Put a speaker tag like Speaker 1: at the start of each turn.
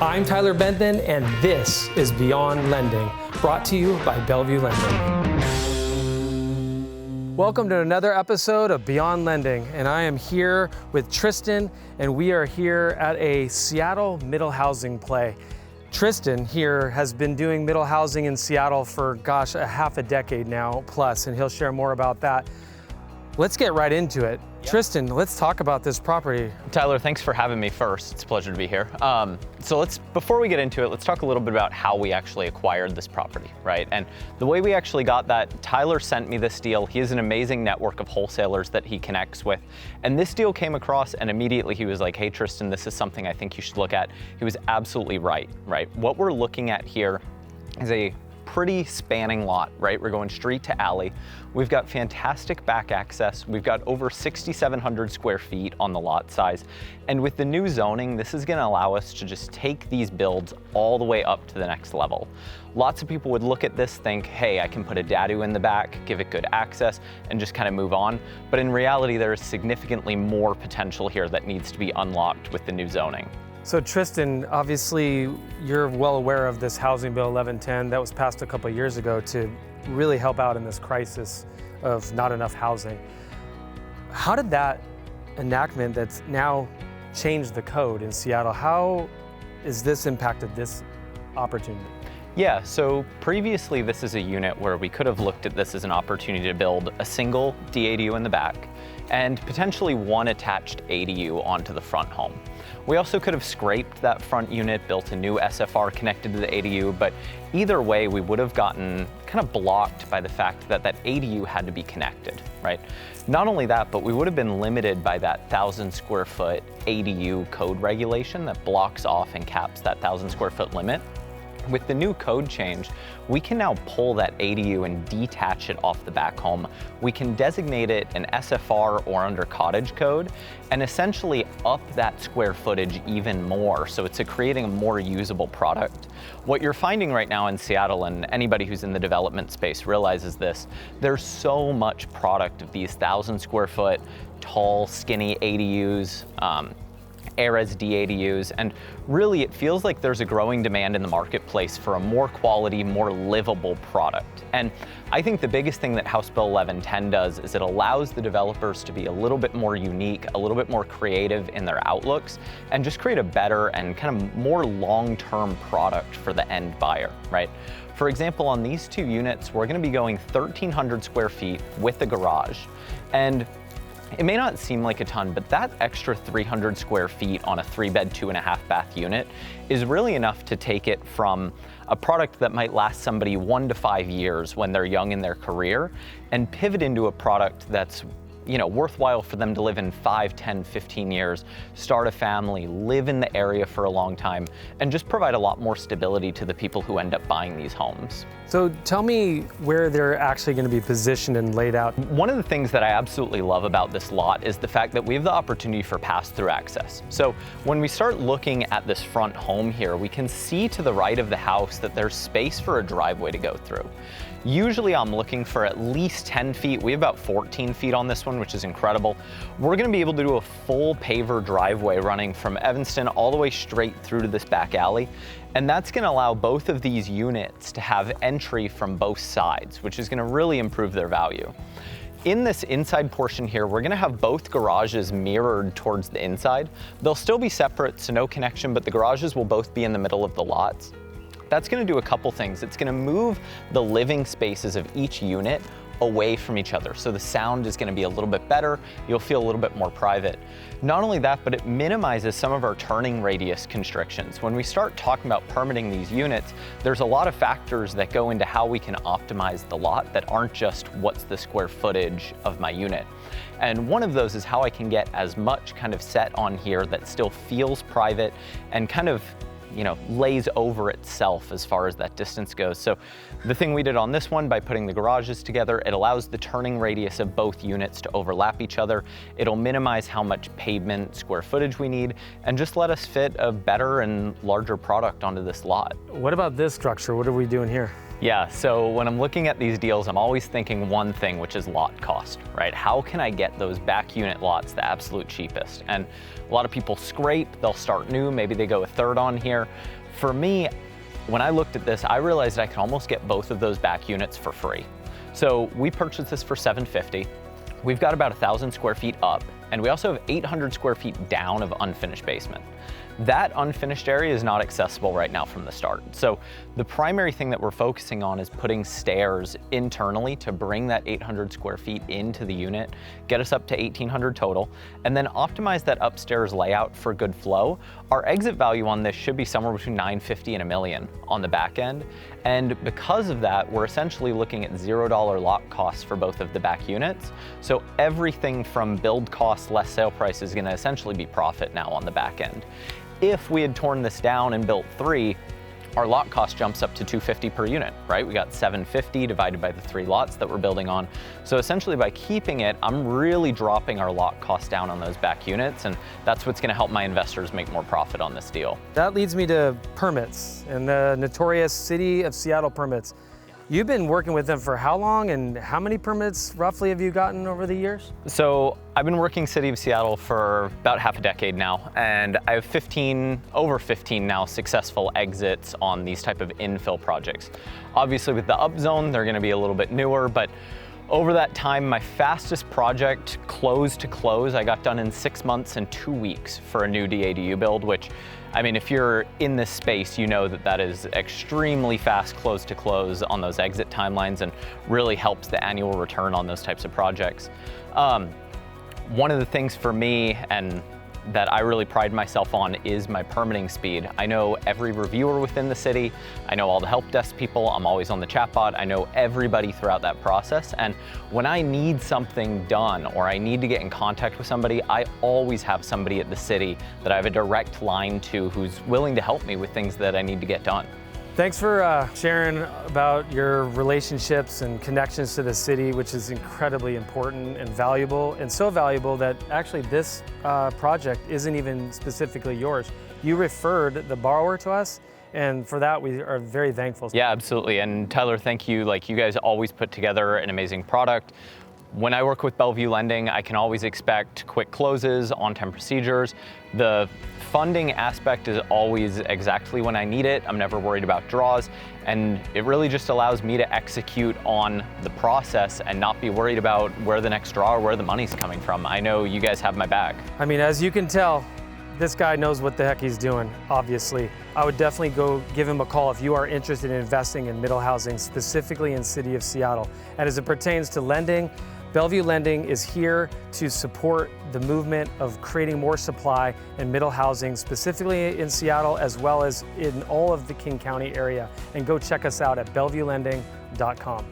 Speaker 1: I'm Tyler Benton, and this is Beyond Lending, brought to you by Bellevue Lending. Welcome to another episode of Beyond Lending, and I am here with Tristan, and we are here at a Seattle middle housing play. Tristan here has been doing middle housing in Seattle for, a half a decade now plus, and he'll share more about that. Let's get right into it. Yep. Tristan, let's talk about this property.
Speaker 2: Tyler, thanks for having me first. It's a pleasure to be here. Before we get into it, let's talk a little bit about how we actually acquired this property, right? And the way we actually got that, Tyler sent me this deal. He has an amazing network of wholesalers that he connects with. And this deal came across and immediately he was like, hey, Tristan, this is something I think you should look at. He was absolutely right? What we're looking at here is a pretty spanning lot, right? We're going street to alley. We've got fantastic back access. We've got over 6,700 square feet on the lot size. And with the new zoning, this is gonna allow us to just take these builds all the way up to the next level. Lots of people would look at this, think, hey, I can put a dadu in the back, give it good access, and just kind of move on. But in reality, there is significantly more potential here that needs to be unlocked with the new zoning.
Speaker 1: So Tristan, obviously you're well aware of this Housing Bill 1110 that was passed a couple of years ago to really help out in this crisis of not enough housing. How did that enactment that's now changed the code in Seattle, how has this impacted this opportunity?
Speaker 2: Yeah, so previously this is a unit where we could have looked at this as an opportunity to build a single DADU in the back and potentially one attached ADU onto the front home. We also could have scraped that front unit, built a new SFR connected to the ADU, but either way we would have gotten kind of blocked by the fact that that ADU had to be connected, right? Not only that, but we would have been limited by that 1,000 square foot ADU code regulation that blocks off and caps that 1,000 square foot limit. With the new code change, we can now pull that ADU and detach it off the back home. We can designate it an SFR or under cottage code and essentially up that square footage even more. So it's creating a more usable product. What you're finding right now in Seattle, and anybody who's in the development space realizes this, there's so much product of these 1,000 square foot, tall, skinny ADUs, ARES DADUs, and really it feels like there's a growing demand in the marketplace for a more quality, more livable product. And I think the biggest thing that House Bill 1110 does is it allows the developers to be a little bit more unique, a little bit more creative in their outlooks, and just create a better and kind of more long-term product for the end buyer, right? For example, on these two units, we're gonna be going 1,300 square feet with a garage. And it may not seem like a ton, but that extra 300 square feet on a 3-bed, 2.5 bath unit is really enough to take it from a product that might last somebody 1 to 5 years when they're young in their career and pivot into a product that's worthwhile for them to live in 5, 10, 15 years, start a family, live in the area for a long time, and just provide a lot more stability to the people who end up buying these homes.
Speaker 1: So tell me where they're actually going to be positioned and laid out.
Speaker 2: One of the things that I absolutely love about this lot is the fact that we have the opportunity for pass-through access. So when we start looking at this front home here, we can see to the right of the house that there's space for a driveway to go through. Usually I'm looking for at least 10 feet. We have about 14 feet on this one, which is incredible. We're gonna be able to do a full paver driveway running from Evanston all the way straight through to this back alley. And that's gonna allow both of these units to have entry from both sides, which is gonna really improve their value. In this inside portion here, we're gonna have both garages mirrored towards the inside. They'll still be separate, so no connection, but the garages will both be in the middle of the lots. That's gonna do a couple things. It's gonna move the living spaces of each unit away from each other. So the sound is gonna be a little bit better. You'll feel a little bit more private. Not only that, but it minimizes some of our turning radius constrictions. When we start talking about permitting these units, there's a lot of factors that go into how we can optimize the lot that aren't just what's the square footage of my unit. And one of those is how I can get as much kind of set on here that still feels private and kind of lays over itself as far as that distance goes. So the thing we did on this one, by putting the garages together, it allows the turning radius of both units to overlap each other. It'll minimize how much pavement square footage we need and just let us fit a better and larger product onto this lot.
Speaker 1: What about this structure? What are we doing here?
Speaker 2: Yeah, so when I'm looking at these deals, I'm always thinking one thing, which is lot cost, right? How can I get those back unit lots the absolute cheapest? And a lot of people scrape, they'll start new, maybe they go a third on here. For me, when I looked at this, I realized I could almost get both of those back units for free. So we purchased this for $750. We've got about 1,000 square feet up, and we also have 800 square feet down of unfinished basement. That unfinished area is not accessible right now from the start. So the primary thing that we're focusing on is putting stairs internally to bring that 800 square feet into the unit, get us up to 1,800 total, and then optimize that upstairs layout for good flow. Our exit value on this should be somewhere between $950 and $1 million on the back end. And because of that, we're essentially looking at $0 lot costs for both of the back units. So everything from build cost less sale price is gonna essentially be profit now on the back end. If we had torn this down and built 3, our lot cost jumps up to $250 per unit, right? We got $750 divided by the 3 lots that we're building on. So essentially by keeping it, I'm really dropping our lot cost down on those back units, and that's what's gonna help my investors make more profit on this deal.
Speaker 1: That leads me to permits and the notorious City of Seattle permits. You've been working with them for how long, and how many permits roughly have you gotten over the years?
Speaker 2: So I've been working City of Seattle for about half a decade now, and I have over 15 now successful exits on these type of infill projects. Obviously with the upzone, they're gonna be a little bit newer, but over that time, my fastest project, close to close, I got done in 6 months and 2 weeks for a new DADU build, which, I mean, if you're in this space, you know that that is extremely fast close to close on those exit timelines and really helps the annual return on those types of projects. One of the things for me, and that I really pride myself on, is my permitting speed. I know every reviewer within the city, I know all the help desk people, I'm always on the chatbot, I know everybody throughout that process, and when I need something done or I need to get in contact with somebody, I always have somebody at the city that I have a direct line to who's willing to help me with things that I need to get done.
Speaker 1: Thanks for sharing about your relationships and connections to the city, which is incredibly important and valuable, and so valuable that actually this project isn't even specifically yours. You referred the borrower to us, and for that we are very thankful.
Speaker 2: Yeah, absolutely. And Tyler, thank you. Like, you guys always put together an amazing product. When I work with Bellevue Lending, I can always expect quick closes, on-time procedures. The funding aspect is always exactly when I need it. I'm never worried about draws, and it really just allows me to execute on the process and not be worried about where the next draw or where the money's coming from. I know you guys have my back.
Speaker 1: I mean, as you can tell, this guy knows what the heck he's doing, obviously. I would definitely go give him a call if you are interested in investing in middle housing, specifically in City of Seattle. And as it pertains to lending, Bellevue Lending is here to support the movement of creating more supply in middle housing, specifically in Seattle, as well as in all of the King County area. And go check us out at bellevuelending.com.